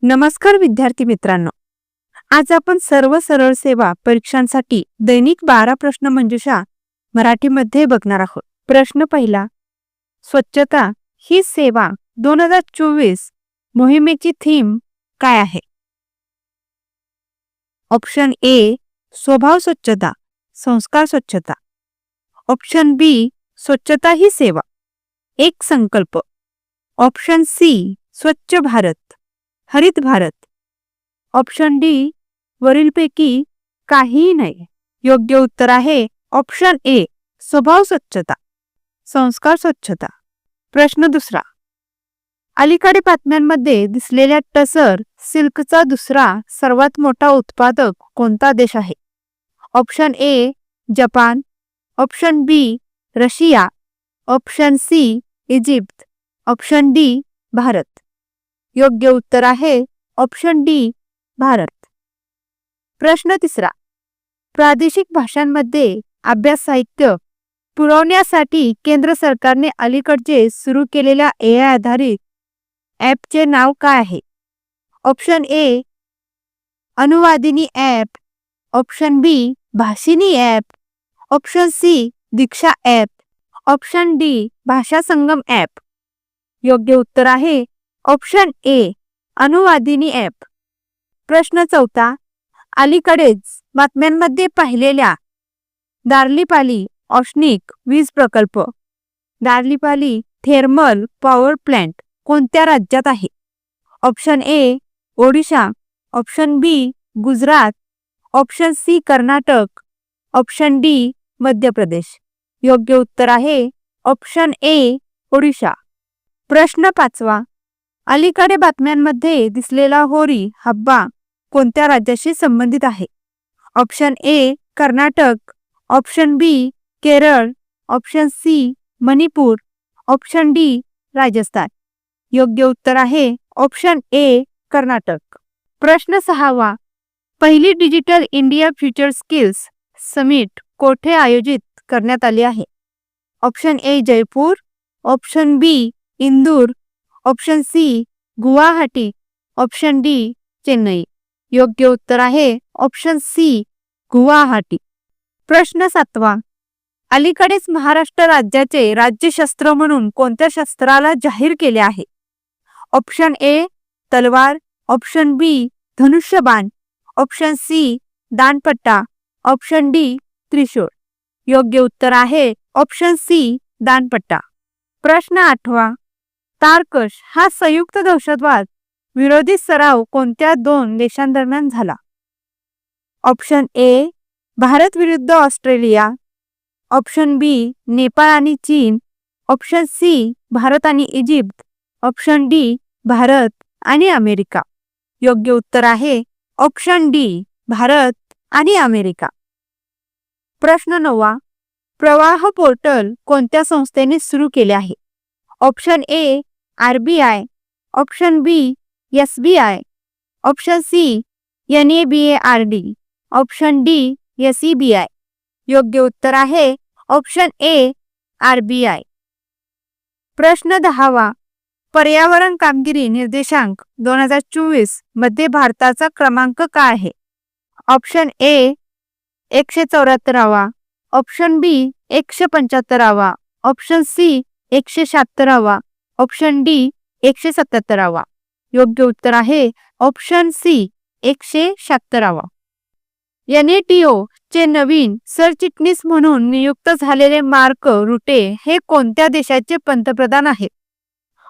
नमस्कार विद्यार्थी मित्रांनो, आज आपण सर्व सरळ सेवा परीक्षांसाठी दैनिक 12 प्रश्न मंजुषा मराठीमध्ये बघणार आहोत. प्रश्न पहिला, स्वच्छता ही सेवा 2024 मोहिमेची थीम काय आहे? ऑप्शन ए स्वभाव स्वच्छता, संस्कार स्वच्छता. ऑप्शन बी स्वच्छता ही सेवा, एक संकल्प. ऑप्शन सी स्वच्छ भारत, हरित भारत. ऑप्शन डी वरीलपैकी काहीही नाही. योग्य उत्तर आहे ऑप्शन ए स्वभाव स्वच्छता, संस्कार स्वच्छता. प्रश्न दुसरा, अलीकडे बातम्यांमध्ये दिसलेल्या टसर सिल्कचा दुसरा सर्वात मोठा उत्पादक कोणता देश आहे? Option A Japan, option B Russia, option C Egypt, option D Bharat. योग्य उत्तर आहे ऑप्शन डी भारत. प्रश्न तिसरा, प्रादेशिक भाषांमध्ये अभ्यास साहित्य पुरवण्यासाठी केंद्र सरकारने अलीकडचे सुरू केलेल्या AI आधारित ॲपचे नाव काय आहे? Option A Anuvadini app, option B Bhashini app, option C Diksha app, option D Bhasha Sangam app. योग्य उत्तर आहे ऑप्शन ए अनुवादिनी ॲप. प्रश्न चौथा, अलीकडेच बातम्यांमध्ये पाहिलेल्या दार्लीपाली औष्णिक वीज प्रकल्प, दार्लीपाली थर्मल पॉवर प्लांट कोणत्या राज्यात आहे? Option A Odisha, option B Gujarat, option C Karnataka, option D Madhya Pradesh. योग्य उत्तर आहे ऑप्शन ए ओडिशा. प्रश्न पाचवा, अलीकडे बातम्यांमध्ये दिसलेला होरी हब्बा कोणत्या राज्याशी संबंधित आहे? Option A Karnataka, option B Kerala, option C Manipur, option D Rajasthan. योग्य उत्तर आहे ऑप्शन ए कर्नाटक. प्रश्न सहावा, पहिली digital India future skills summit कोठे आयोजित करण्यात आली आहे? Option A Jaipur, option B Indore, option C Guwahati, option D Chennai. योग्य उत्तर आहे ऑप्शन सी गुवाहाटी. प्रश्न सातवा, अलीकडेच महाराष्ट्र राज्याचे राज्यशस्त्र म्हणून कोणत्या शस्त्राला जाहीर केले आहे? ऑप्शन ए तलवार, ऑप्शन बी धनुष्यबाण, ऑप्शन सी दांडपट्टा, ऑप्शन डी त्रिशूळ. योग्य उत्तर आहे ऑप्शन सी दांडपट्टा. प्रश्न आठवा, तारकश हा संयुक्त दहशतवाद विरोधी सराव कोणत्या दोन देशांदरम्यान झाला? ऑप्शन ए भारत विरुद्ध ऑस्ट्रेलिया, ऑप्शन बी नेपाळ आणि चीन, ऑप्शन सी भारत आणि इजिप्त, ऑप्शन डी भारत आणि अमेरिका. योग्य उत्तर आहे ऑप्शन डी भारत आणि अमेरिका. प्रश्न नववा, प्रवाह पोर्टल कोणत्या संस्थेने सुरू केले आहे? Option A RBI, option B SBI, option C NABARD, option D SEBI. योग्य उत्तर आहे ऑप्शन ए RBI. प्रश्न दहावा, पर्यावरण कामगिरी निर्देशांक 2024 मध्ये भारताचा क्रमांक काय आहे? ऑप्शन ए 174वा, ऑप्शन बी 175वा, ऑप्शन सी 176वा, ऑप्शन डी 177वा. योग्य उत्तर आहे ऑप्शन सी 176वा. NATO चे नवीन सरचिटणीस म्हणून नियुक्त झालेले मार्क रुटे हे कोणत्या देशाचे पंतप्रधान आहेत?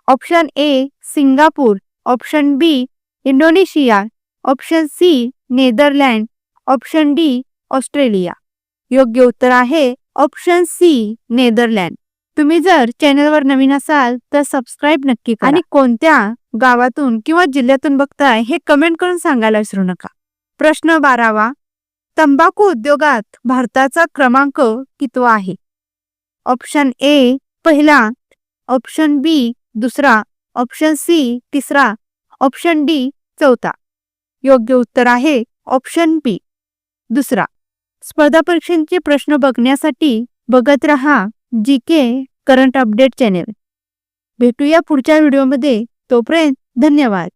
Option A Singapore, option B Indonesia, option C Netherland, option D Australia. योग्य उत्तर आहे ऑप्शन सी नेदरलँड. तुम्ही जर चॅनलवर नवीन असाल तर सबस्क्राईब नक्की करा आणि कोणत्या गावातून किंवा जिल्ह्यातून बघताय हे कमेंट करून सांगायला विसरू नका. प्रश्न 12वा, तंबाखू उद्योगात भारताचा क्रमांक कितवा आहे? ऑप्शन ए पहिला, ऑप्शन बी दुसरा, ऑप्शन सी तिसरा, ऑप्शन डी चौथा. योग्य उत्तर आहे ऑप्शन बी दुसरा. स्पर्धा परीक्षांचे प्रश्न बघण्यासाठी बघत रहा GK करंट अपडेट चॅनेल. भेटूया पुढच्या व्हिडिओमध्ये. तोपर्यंत धन्यवाद.